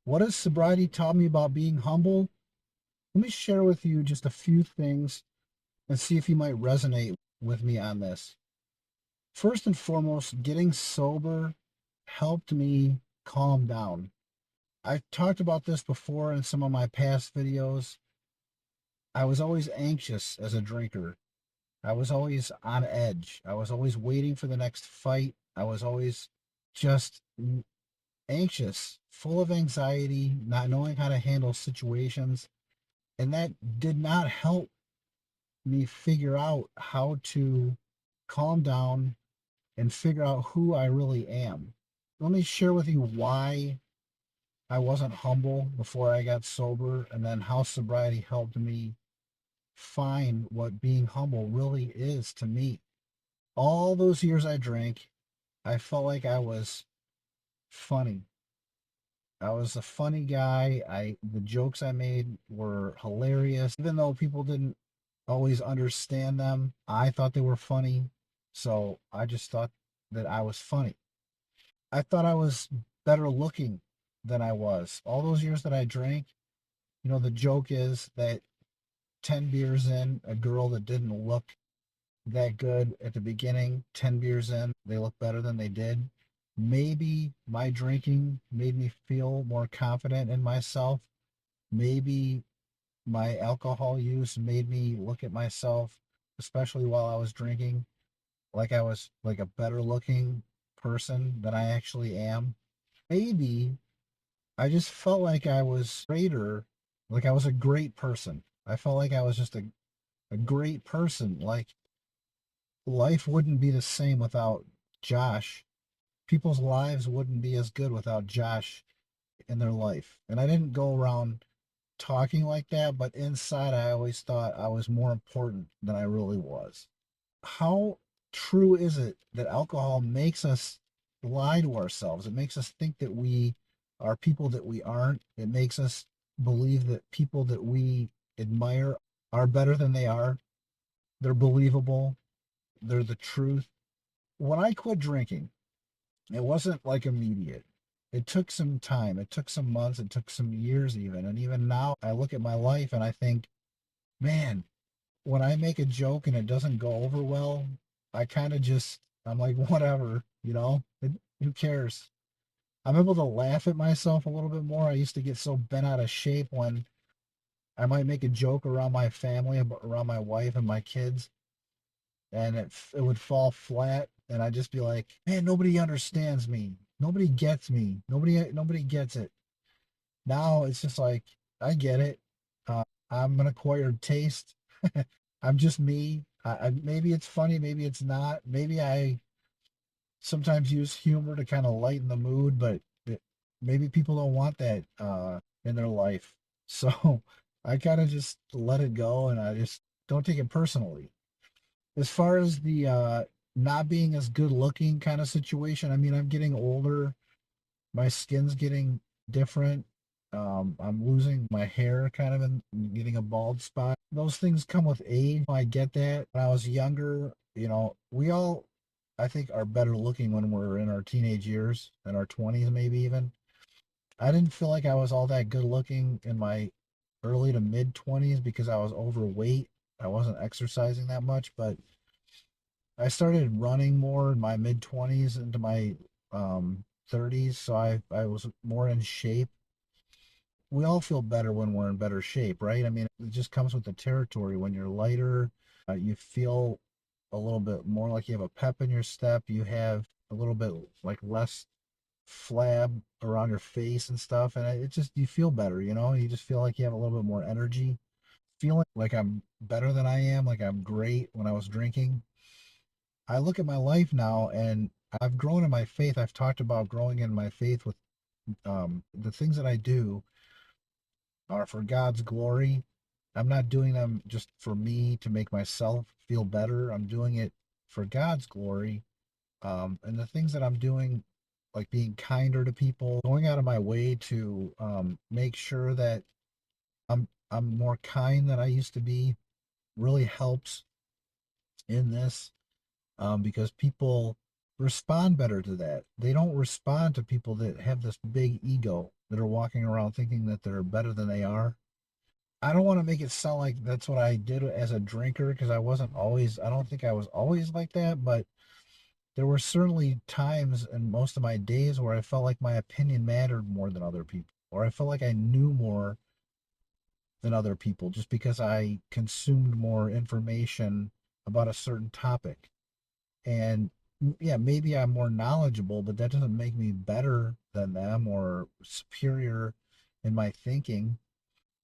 What has sobriety taught me about being humble? Let me share with you just a few things and see if you might resonate with me on this. First and foremost, getting sober helped me calm down. I've talked about this before in some of my past videos. I was always anxious as a drinker. I was always on edge. I was always waiting for the next fight. I was always just anxious, full of anxiety, not knowing how to handle situations. And that did not help me figure out how to calm down and figure out who I really am. Let me share with you why I wasn't humble before I got sober, and then how sobriety helped me find what being humble really is to me. All those years I drank, I felt like I was funny. I was a funny guy. The jokes I made were hilarious. Even though people didn't always understand them, I thought they were funny. So I just thought that I was funny. I thought I was better looking than I was. All those years that I drank, the joke is that 10 beers in, a girl that didn't look that good at the beginning, 10 beers in, they look better than they did. Maybe my drinking made me feel more confident in myself. Maybe my alcohol use made me look at myself, especially while I was drinking, like I was like a better looking person than I actually am. Maybe I just felt like I was greater, like I was a great person. I felt like I was just a great person. Like life wouldn't be the same without Josh. People's lives wouldn't be as good without Josh in their life. And I didn't go around talking like that, but inside I always thought I was more important than I really was. How true is it that alcohol makes us lie to ourselves? It makes us think that we are people that we aren't. It makes us believe that people that we admire are better than they are. They're believable. They're the truth. When I quit drinking, it wasn't like immediate. It took some time. It took some months. It took some years, even. And even now, I look at my life and I think, man, when I make a joke and it doesn't go over well, I kind of just, I'm like, whatever, who cares? I'm able to laugh at myself a little bit more. I used to get so bent out of shape when I might make a joke around my family, around my wife and my kids, and it would fall flat, and I'd just be like, man, nobody understands me. Nobody gets me. Nobody gets it. Now it's just like, I get it. I'm an acquired taste. I'm just me. Maybe it's funny, maybe it's not. Maybe I sometimes use humor to kind of lighten the mood, but maybe people don't want that in their life. So I kind of just let it go and I just don't take it personally. As far as the not being as good looking kind of situation, I mean, I'm getting older. My skin's getting different. I'm losing my hair kind of and getting a bald spot. Those things come with age. I get that. When I was younger, we all, I think, are better looking when we're in our teenage years, in our 20s, maybe even. I didn't feel like I was all that good looking in my early to mid 20s because I was overweight. I wasn't exercising that much, but I started running more in my mid 20s into my 30s, so I was more in shape. We all feel better when we're in better shape, right? I mean, it just comes with the territory. When you're lighter, you feel a little bit more like you have a pep in your step. You have a little bit like less flab around your face and stuff, and it just you feel better. You just feel like you have a little bit more energy. Feeling like I'm better than I am, like I'm great when I was drinking. I look at my life now and I've grown in my faith. I've talked about growing in my faith with the things that I do are for God's glory. I'm not doing them just for me to make myself feel better. I'm doing it for God's glory. And the things that I'm doing, like being kinder to people, going out of my way to make sure that I'm more kind than I used to be, really helps in this because people respond better to that. They don't respond to people that have this big ego. that are walking around thinking that they're better than they are. I don't want to make it sound like that's what I did as a drinker because I wasn't always, I don't think I was always like that, but there were certainly times in most of my days where I felt like my opinion mattered more than other people, or I felt like I knew more than other people just because I consumed more information about a certain topic. And yeah, maybe I'm more knowledgeable, but that doesn't make me better than them or superior in my thinking.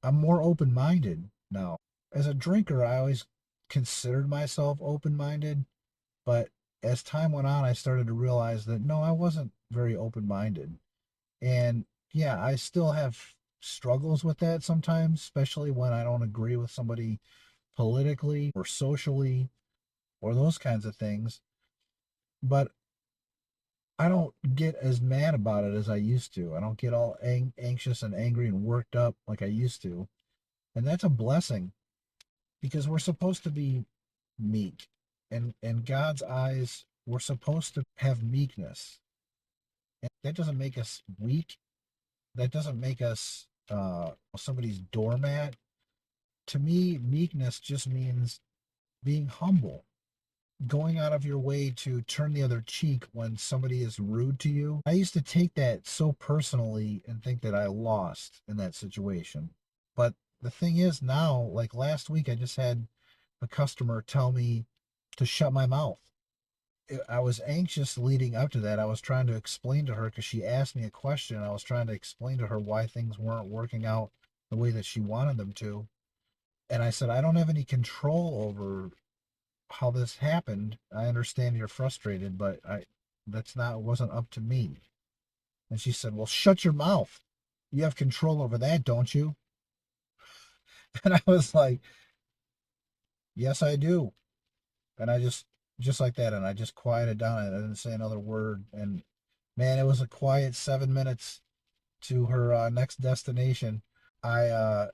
I'm more open minded now. As a drinker, I always considered myself open minded, but as time went on, I started to realize that no, I wasn't very open minded. And yeah, I still have struggles with that sometimes, especially when I don't agree with somebody politically or socially or those kinds of things. But I don't get as mad about it as I used to. I don't get all anxious and angry and worked up like I used to. And that's a blessing because we're supposed to be meek. And in God's eyes, we're supposed to have meekness. And that doesn't make us weak. That doesn't make us somebody's doormat. To me, meekness just means being humble, going out of your way to turn the other cheek when somebody is rude to you. I used to take that so personally and think that I lost in that situation. But the thing is now, like last week, I just had a customer tell me to shut my mouth. I was anxious leading up to that. I was trying to explain to her because she asked me a question. I was trying to explain to her why things weren't working out the way that she wanted them to. And I said, I don't have any control over how this happened. I understand you're frustrated, but I that's not wasn't up to me. And she said, well, shut your mouth. You have control over that, don't you? And I was like, yes, I do. And I just like that, and I just quieted down. I didn't say another word. And man, it was a quiet 7 minutes to her next destination. I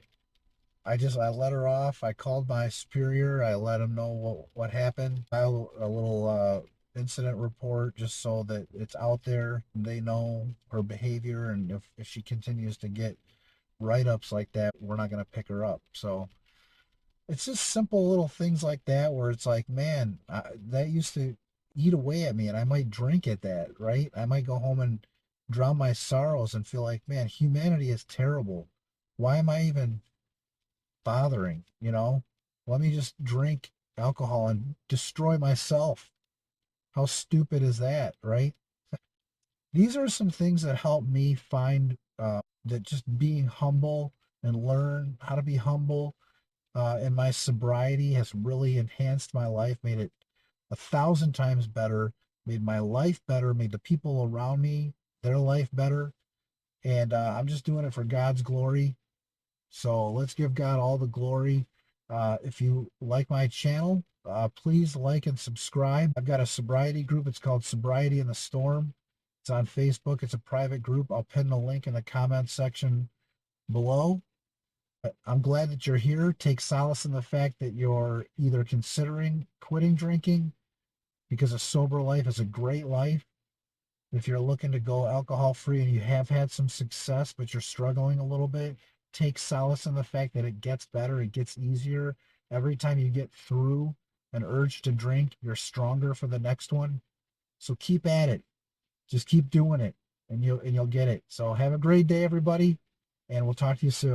I let her off. I called my superior. I let him know what happened. I a little incident report just so that it's out there. They know her behavior, and if she continues to get write ups like that, we're not going to pick her up. So it's just simple little things like that where it's like, man, that used to eat away at me, and I might drink at that, right? I might go home and drown my sorrows and feel like, man, humanity is terrible. Why am I even bothering, you know? Let me just drink alcohol and destroy myself. How stupid is that, right? These are some things that help me find that just being humble and learn how to be humble and my sobriety has really enhanced my life, made it 1,000 times better, made my life better, made the people around me their life better. And I'm just doing it for God's glory. So let's give God all the glory. If you like my channel, please like and subscribe. I've got a sobriety group. It's called Sobriety in the Storm. It's on Facebook. It's a private group. I'll pin the link in the comments section below. I'm glad that you're here. Take solace in the fact that you're either considering quitting drinking because a sober life is a great life. If you're looking to go alcohol free and you have had some success, but you're struggling a little bit, take solace in the fact that it gets better, it gets easier. Every time you get through an urge to drink, you're stronger for the next one. So keep at it. Just keep doing it and you'll get it. So have a great day, everybody, and we'll talk to you soon.